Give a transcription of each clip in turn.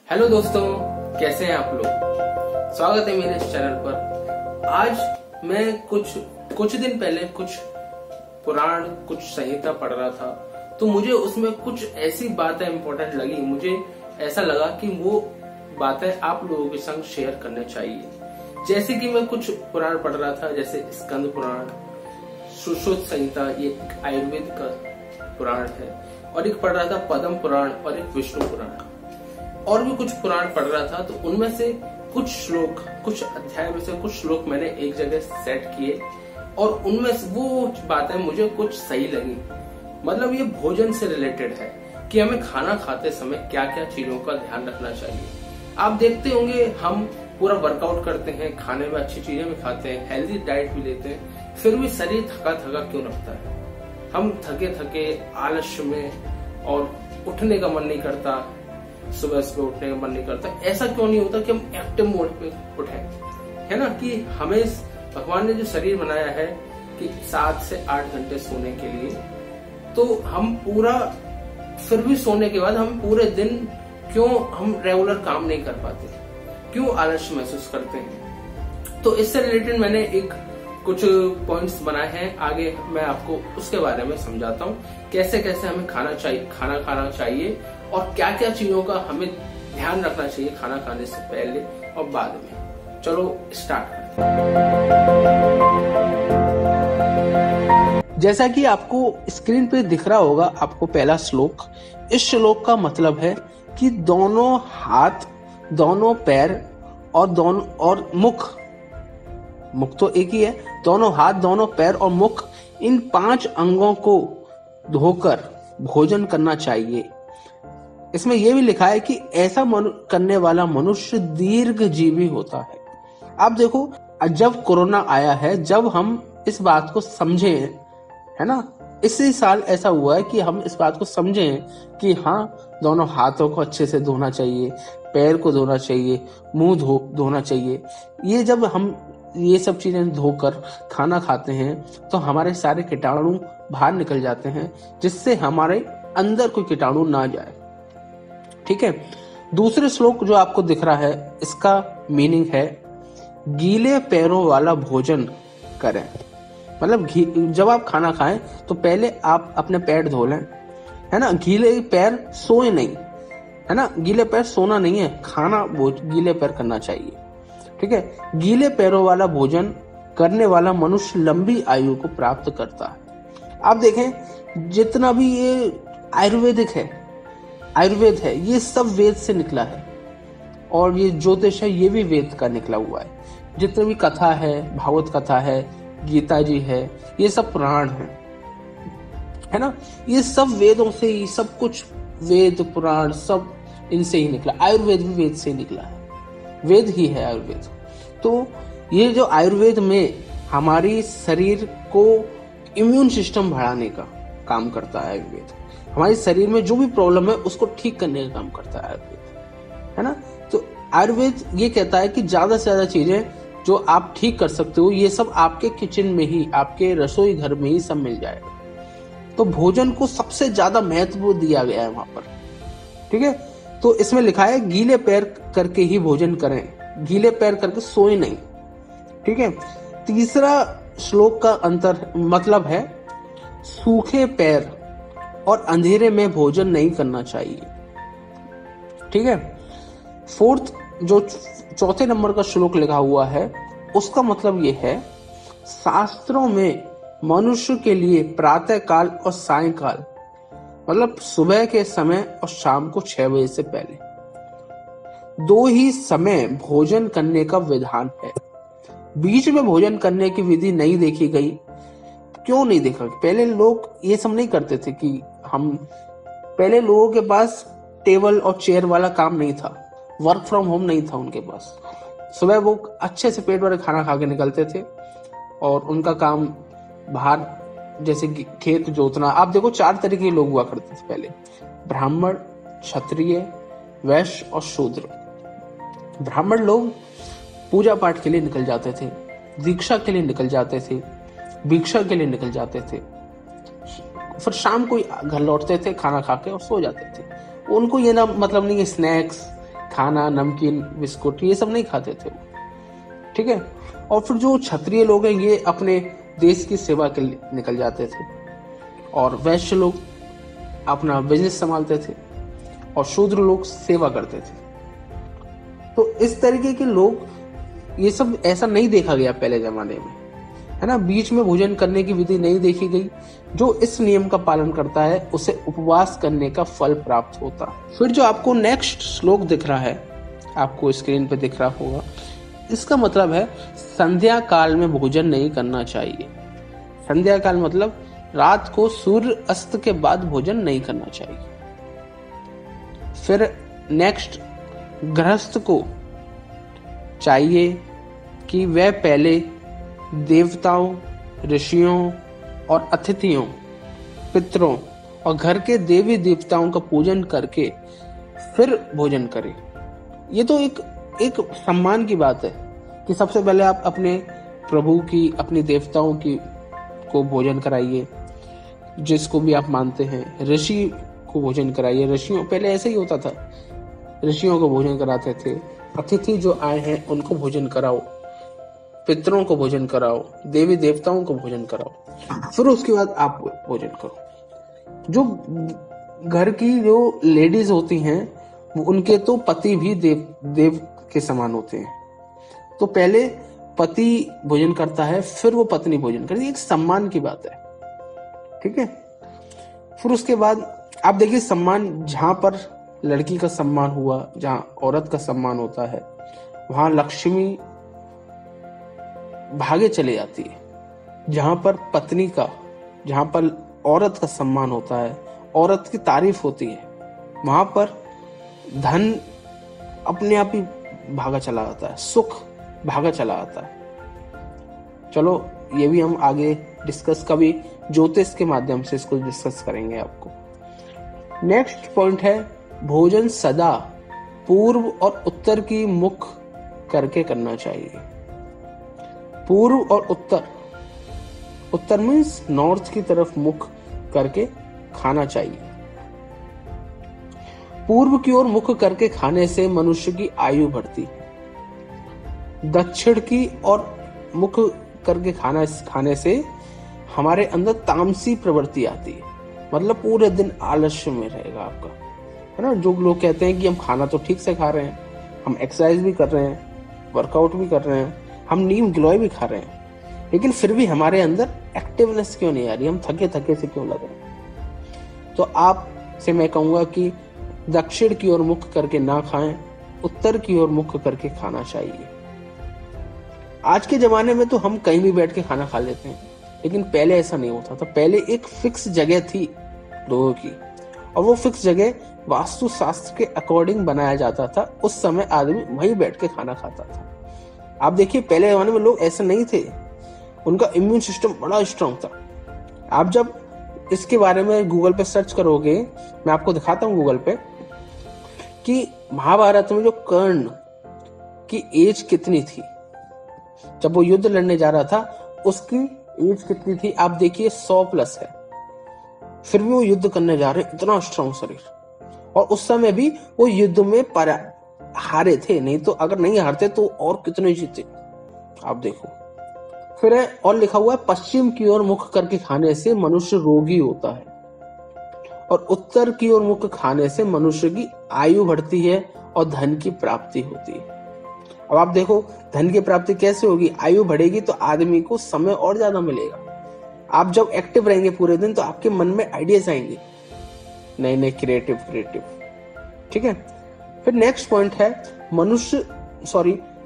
Hello दोस्तों, कैसे हैं आप लोग। स्वागत है मेरे इस चैनल पर। आज मैं कुछ दिन पहले कुछ पुराण, कुछ संहिता पढ़ रहा था, तो मुझे उसमें कुछ ऐसी बातें इंपॉर्टेंट लगी। मुझे ऐसा लगा कि वो बातें आप लोगों के संग शेयर करने चाहिए। जैसे कि मैं कुछ पुराण पढ़ रहा था, जैसे स्कंद पुराण, सुश्रुत संहिता, ये आयुर्वेद का पुराण है, और एक पढ़ रहा था पद्म पुराण और एक विष्णु पुराण, और भी कुछ पुराण पढ़ रहा था। तो उनमें से कुछ श्लोक, कुछ अध्याय में से कुछ श्लोक मैंने एक जगह सेट किए, और उनमें से वो बातें मुझे कुछ सही लगी। मतलब ये भोजन से रिलेटेड है कि हमें खाना खाते समय क्या क्या चीजों का ध्यान रखना चाहिए। आप देखते होंगे हम पूरा वर्कआउट करते हैं, खाने में अच्छी चीजें भी खाते हैं, हेल्दी डाइट भी लेते हैं, फिर भी शरीर थका थका क्यों लगता है। हम थके थके आलस्य में, और उठने का मन नहीं करता, सुबह सुबह उठने का मन नहीं करता। ऐसा क्यों नहीं होता कि हम एक्टिव मोड पे उठे, है ना। कि हमें भगवान ने जो शरीर बनाया है कि 7 से 8 घंटे सोने के लिए, तो हम पूरा, फिर भी सोने के बाद हम पूरे दिन क्यों हम रेगुलर काम नहीं कर पाते, क्यों आलस्य महसूस करते हैं। तो इससे रिलेटेड मैंने कुछ पॉइंट्स बनाए हैं। आगे मैं आपको उसके बारे में समझाता हूँ, कैसे कैसे हमें खाना खाना चाहिए, और क्या क्या चीजों का हमें ध्यान रखना चाहिए खाना खाने से पहले और बाद में। चलो स्टार्ट करते हैं। जैसा कि आपको स्क्रीन पे दिख रहा होगा, आपको पहला श्लोक। इस श्लोक का मतलब है कि दोनों हाथ, दोनों पैर और मुख तो एक ही है, दोनों हाथ, दोनों पैर और मुख, इन 5 अंगों को धोकर भोजन करना चाहिए। इसमें यह भी लिखा है कि ऐसा करने वाला मनुष्य दीर्घजीवी होता है। आप देखो, जब कोरोना आया है, जब हम इस बात को समझे, है ना, इसी साल ऐसा हुआ है कि हम इस बात को समझे कि हाँ, दोनों हाथों को अच्छे से धोना चाहिए, पैर को धोना चाहिए, मुंह धोना चाहिए। ये जब हम ये सब चीजें धोकर खाना खाते हैं तो हमारे सारे कीटाणु बाहर निकल जाते हैं, जिससे हमारे अंदर कोई कीटाणु ना जाए। ठीक है। दूसरे श्लोक जो आपको दिख रहा है, इसका मीनिंग है गीले पैरों वाला भोजन करें। मतलब जब आप खाना खाएं तो पहले आप अपने पैर धो लें, है ना। गीले पैर सोए नहीं, है ना, गीले पैर सोना नहीं है, खाना गीले पैर करना चाहिए। ठीक है। गीले पैरों वाला भोजन करने वाला मनुष्य लंबी आयु को प्राप्त करता है। आप देखें, जितना भी ये आयुर्वेद है, ये सब वेद से निकला है, और ये ज्योतिष है, ये भी वेद का निकला हुआ है। जितने भी कथा है, भागवत कथा है, गीता जी है, ये सब पुराण है ना। ये सब वेदों से ही, सब कुछ वेद पुराण सब इनसे ही निकला। आयुर्वेद भी वेद से ही निकला है, वेद ही है आयुर्वेद। तो ये जो आयुर्वेद में हमारी शरीर को इम्यून सिस्टम बढ़ाने का काम करता है आयुर्वेद। हमारे शरीर में जो भी प्रॉब्लम है उसको ठीक करने का काम करता है आयुर्वेद, है ना। तो आयुर्वेद ये कहता है कि ज्यादा से ज्यादा चीजें जो आप ठीक कर सकते हो, ये सब आपके किचन में ही, आपके रसोई घर में ही सब मिल जाएगा। तो भोजन को सबसे ज्यादा महत्व दिया गया है वहां पर। ठीक है। तो इसमें लिखा है गीले पैर करके ही भोजन करें, गीले पैर करके सोए नहीं। ठीक है। तीसरा श्लोक का मतलब है सूखे पैर और अंधेरे में भोजन नहीं करना चाहिए। ठीक है। फोर्थ, जो चौथे नंबर का श्लोक लिखा हुआ है, उसका मतलब ये है शास्त्रों में मनुष्य के लिए प्रातः काल और सायंकाल, मतलब सुबह के समय और शाम को 6 बजे से पहले 2 ही समय भोजन करने का विधान है। बीच में भोजन करने की विधि नहीं देखी गई। क्यों नहीं देखा? पहले लोग ये सब नहीं करते थे कि पहले लोगों के पास टेबल और चेयर वाला काम नहीं था, वर्क फ्रॉम होम नहीं था उनके पास। सुबह वो अच्छे से पेट भर खाना खा के निकलते थे, और उनका काम बाहर, जैसे खेत जोतना। आप देखो, 4 तरीके के लोग हुआ करते थे पहले: ब्राह्मण, क्षत्रिय, वैश्य और शूद्र। ब्राह्मण लोग पूजा पाठ के लिए निकल जाते थे, दीक्षा के लिए निकल जाते थे, भिक्षा के लिए निकल जाते थे, फिर शाम को घर लौटते थे, खाना खा के और सो जाते थे। उनको ये ना मतलब नहीं कि स्नैक्स खाना, नमकीन, बिस्कुट ये सब नहीं खाते थे वो, ठीक है। और फिर जो क्षत्रिय लोग हैं ये अपने देश की सेवा के लिए निकल जाते थे, और वैश्य लोग अपना बिजनेस संभालते थे, और शूद्र लोग सेवा करते थे। तो इस तरीके के लोग, ये सब ऐसा नहीं देखा गया पहले जमाने में, है ना। बीच में भोजन करने की विधि नहीं देखी गई। जो इस नियम का पालन करता है उसे उपवास करने का फल प्राप्त होता है। फिर जो आपको नेक्स्ट श्लोक दिख रहा है, आपको स्क्रीन पे दिख रहा होगा, इसका मतलब है संध्या काल में भोजन नहीं करना चाहिए। संध्या काल मतलब रात को सूर्य अस्त के बाद भोजन नहीं करना चाहिए। फिर नेक्स्ट, गृहस्थ को चाहिए कि वह पहले देवताओं, ऋषियों और अतिथियों, पितरों और घर के देवी देवताओं का पूजन करके फिर भोजन करे। ये तो एक सम्मान की बात है कि सबसे पहले आप अपने प्रभु की, अपने देवताओं की को भोजन कराइए, जिसको भी आप मानते हैं। ऋषि को भोजन कराइए। ऋषियों, पहले ऐसे ही होता था, ऋषियों को भोजन कराते थे। अतिथि जो आए हैं उनको भोजन कराओ, पितरों को भोजन कराओ, देवी देवताओं को भोजन कराओ, फिर उसके बाद आप भोजन करो। जो घर की जो लेडीज होती हैं वो, उनके तो पति भी देव के समान होते हैं। तो पहले पति भोजन करता है, फिर वो पत्नी भोजन करती है। एक सम्मान की बात है, ठीक है। फिर उसके बाद आप देखिए, सम्मान, जहां पर लड़की का सम्मान हुआ, जहां औरत का सम्मान होता है, वहां लक्ष्मी भागे चले जाती है। जहां पर पत्नी का, जहां पर औरत का सम्मान होता है, औरत की तारीफ होती है, वहां पर धन अपने आप ही भागा चला आता है, सुख भागा चला आता है। चलो ये भी हम आगे डिस्कस, कभी ज्योतिष के माध्यम से इसको डिस्कस करेंगे आपको। नेक्स्ट पॉइंट है, भोजन सदा पूर्व और उत्तर की मुख करके करना चाहिए। पूर्व और उत्तर, उत्तर मीन्स नॉर्थ की तरफ मुख करके खाना चाहिए। पूर्व की ओर मुख करके खाने से मनुष्य की आयु बढ़ती है। दक्षिण की ओर मुख करके खाने से हमारे अंदर तामसी प्रवृत्ति आती है, मतलब पूरे दिन आलस्य में रहेगा आपका, है ना। जो लोग कहते हैं कि हम खाना तो ठीक से खा रहे हैं, हम एक्सरसाइज भी कर रहे हैं, वर्कआउट भी कर रहे हैं, हम नीम गिलोय भी खा रहे हैं, लेकिन फिर भी हमारे अंदर एक्टिवनेस क्यों नहीं आ रही, हम थके थके से क्यों लग रहे हैं। तो आप से मैं कहूंगा कि दक्षिण की ओर मुख करके ना खाएं, उत्तर की ओर मुख करके खाना चाहिए। आज के जमाने में तो हम कहीं भी बैठ के खाना खा लेते हैं, लेकिन पहले ऐसा नहीं होता था। पहले एक फिक्स जगह थी लोगों की, और वो फिक्स जगह वास्तु शास्त्र के अकॉर्डिंग बनाया जाता था। उस समय आदमी वहीं बैठ के खाना खाता था। आप देखिए, पहले जमाने में लोग ऐसे नहीं थे, उनका इम्यून सिस्टम बड़ा स्ट्रांग था। आप जब इसके बारे में गूगल पे सर्च करोगे, मैं आपको दिखाता हूँ गूगल पे, कि महाभारत में जो कर्ण की एज कितनी थी, जब वो युद्ध लड़ने जा रहा था, उसकी एज कितनी थी आप देखिए, 100+ है। फिर भी वो युद्ध करने जा रहे, इतना स्ट्रांग शरीर। और उस समय भी वो युद्ध में हारे थे, नहीं तो अगर नहीं हारते तो और कितने जीते, आप देखो। फिर है, और लिखा हुआ है, पश्चिम की ओर मुख करके खाने से मनुष्य रोगी होता है, और उत्तर की ओर मुख खाने से मनुष्य की आयु बढ़ती है और धन की प्राप्ति होती है। अब आप देखो, धन की प्राप्ति कैसे होगी, आयु बढ़ेगी तो आदमी को समय और ज्यादा मिलेगा। आप जब एक्टिव रहेंगे पूरे दिन तो आपके मन में आइडियाज आएंगे, नए नए क्रिएटिव, ठीक है। फिर नेक्स्ट पॉइंट है,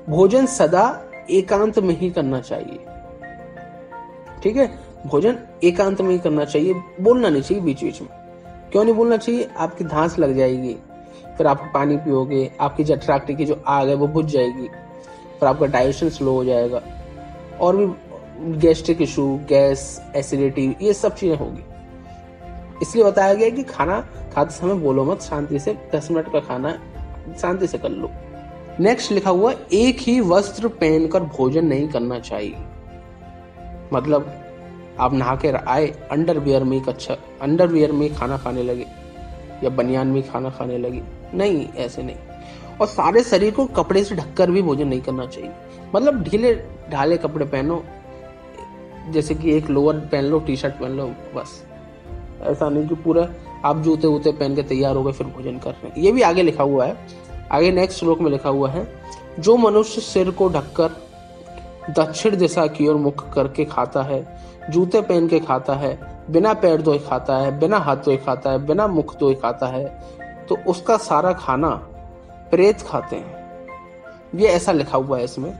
भोजन सदा एकांत में ही करना चाहिए, ठीक है। भोजन एकांत में ही करना चाहिए, बोलना नहीं चाहिए बीच बीच में। क्यों नहीं बोलना चाहिए, आपकी धांस लग जाएगी, फिर आप पानी पियोगे, आपकी जठराग्नि की जो आग है वो बुझ जाएगी, फिर आपका डाइजेशन स्लो हो जाएगा, और भी गैस्ट्रिक इशू, गैस, एसिडिटी, ये सब चीजें होगी। इसलिए बताया गया कि खाना खाते समय बोलो मत, शांति से 10 मिनट का खाना शांति से कर लो। नेक्स्ट लिखा हुआ, एक ही वस्त्र पहनकर भोजन नहीं करना चाहिए। मतलब आप नहा के आए, अंडरवियर में खाना खाने लगे, या बनियान में खाना खाने लगे, नहीं, ऐसे नहीं। और सारे शरीर को कपड़े से ढककर भी भोजन नहीं करना चाहिए। मतलब ढीले ढाले कपड़े पहनो, जैसे कि एक लोअर पहन लो, टी शर्ट पहन लो, बस। ऐसा नहीं कि पूरा आप जूते वूते पहन के तैयार हो गए फिर भोजन कर रहे हैं। ये भी आगे लिखा हुआ है, आगे नेक्स्ट श्लोक में लिखा हुआ है, जो मनुष्य सिर को ढककर दक्षिण दिशा की ओर मुख करके खाता है, जूते पहन के खाता है, बिना पैर धोए खाता है, बिना हाथ धोए खाता है, बिना मुख धोए खाता है, तो उसका सारा खाना प्रेत खाते हैं। ये ऐसा लिखा हुआ है इसमें,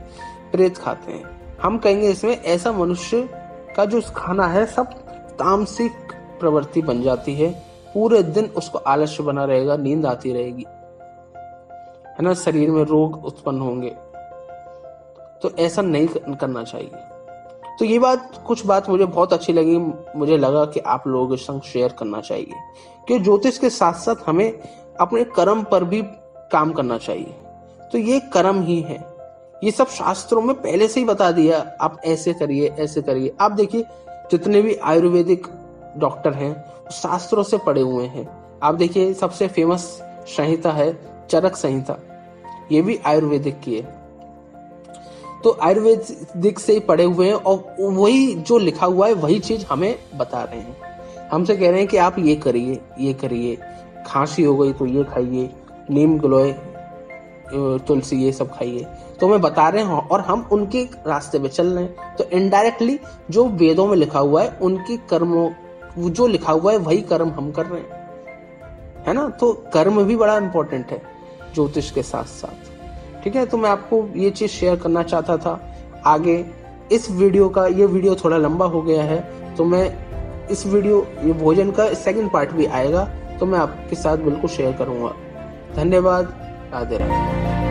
प्रेत खाते हैं। हम कहेंगे इसमें ऐसा मनुष्य का जो खाना है सब तामसिक प्रवृत्ति बन जाती है, पूरे दिन उसको आलस्य बना रहेगा, नींद आती रहेगी, है ना, शरीर में रोग उत्पन्न होंगे। तो ऐसा नहीं करना चाहिए। तो ये कुछ बात मुझे बहुत अच्छी लगी, मुझे लगा कि आप लोगों के संग शेयर करना चाहिए कि ज्योतिष के साथ साथ हमें अपने कर्म पर भी काम करना चाहिए। तो ये कर्म ही है, ये सब शास्त्रों में पहले से ही बता दिया, आप ऐसे करिए ऐसे करिए। आप देखिए जितने भी आयुर्वेदिक डॉक्टर हैं शास्त्रों से पढ़े हुए हैं। आप देखिए सबसे फेमस संहिता है चरक संहिता, ये भी आयुर्वेदिक की है। तो आयुर्वेदिक से ही पढ़े हुए हैं और वही जो लिखा हुआ है वही चीज हमें बता रहे हैं। हमसे कह रहे हैं कि आप ये करिए ये करिए, खांसी हो गई तो ये खाइए, नीम गिलोय, तुलसी, ये सब खाइए। तो मैं बता रहे हैं और हम उनके रास्ते पे चल रहे हैं। तो इनडायरेक्टली जो वेदों में लिखा हुआ है उनकी कर्मों, जो लिखा हुआ है वही कर्म हम कर रहे हैं, है ना। तो कर्म भी बड़ा इंपॉर्टेंट है ज्योतिष के साथ साथ, ठीक है। तो मैं आपको ये चीज शेयर करना चाहता था। आगे इस वीडियो का, ये वीडियो थोड़ा लंबा हो गया है, तो मैं इस वीडियो, ये भोजन का सेकंड पार्ट भी आएगा तो मैं आपके साथ बिल्कुल शेयर करूंगा। धन्यवाद, राधे राधे।